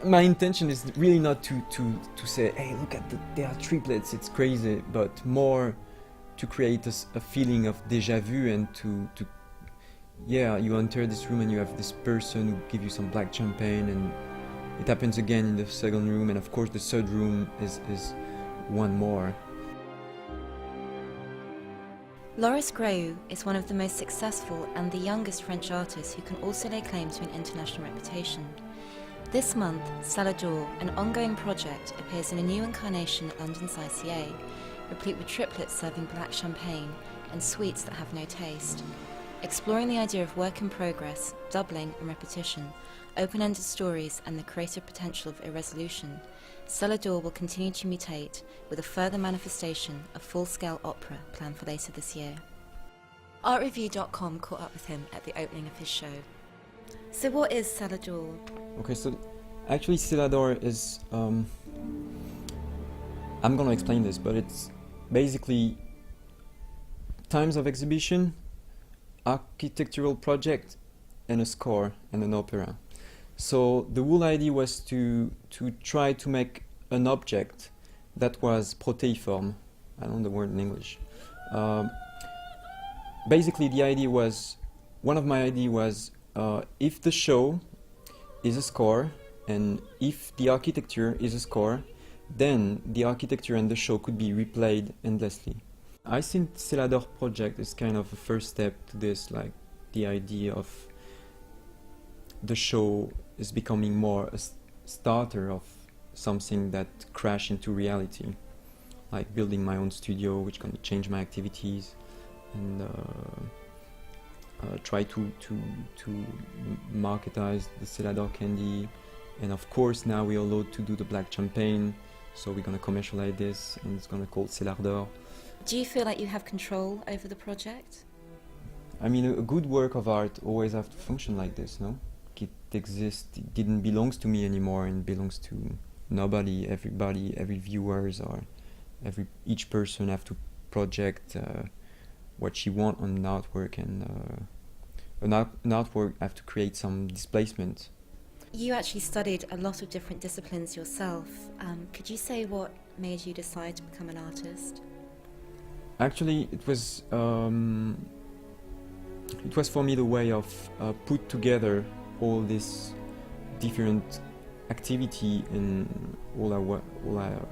my intention is really not to say, hey, look at they are triplets, it's crazy, but more to create a feeling of déjà vu and to yeah, you enter this room and you have this person who give you some black champagne, and it happens again in the second room, and of course the third room is one more. Loris Gréaud is one of the most successful and the youngest French artists who can also lay claim to an international reputation. This month, Cellar Door, an ongoing project, appears in a new incarnation at London's ICA, replete with triplets serving black champagne and sweets that have no taste. Exploring the idea of work in progress, doubling and repetition, open-ended stories and the creative potential of irresolution, Cellar Door will continue to mutate with a further manifestation of full-scale opera planned for later this year. Artreview.com caught up with him at the opening of his show. So what is Cellar Door? Okay, so actually Cellar Door is, I'm gonna explain this, but it's basically times of exhibition, architectural project, and a score and an opera. So the whole idea was to try to make an object that was proteiform. I don't know the word in English. Basically the idea was, one of my ideas was, if the show is a score and if the architecture is a score, then the architecture and the show could be replayed endlessly. I think Cellar Door project is kind of a first step to this, like the idea of the show is becoming more a starter of something that crash into reality, like building my own studio, which can change my activities, and try to marketize the Cellar Door candy, and of course now we are allowed to do the black champagne, so we're gonna commercialize this, and it's gonna call Cellar Door. Do you feel like you have control over the project? I mean, a good work of art always have to function like this, no? It exists, it didn't belongs to me anymore, and belongs to nobody, everybody, every viewers, or each person have to project what she want on an artwork, and an artwork have to create some displacement. You actually studied a lot of different disciplines yourself. Could you say what made you decide to become an artist? Actually, it was for me the way of put together all this different activity and all I've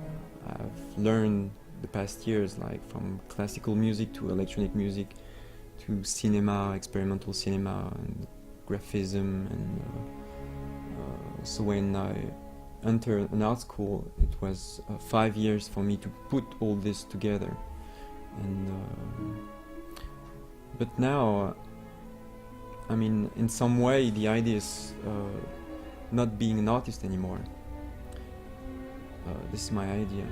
learned the past years, like from classical music to electronic music to cinema, experimental cinema and graphism, and so when I entered an art school, it was 5 years for me to put all this together. And but now, I mean, in some way the idea is not being an artist anymore. This is my idea.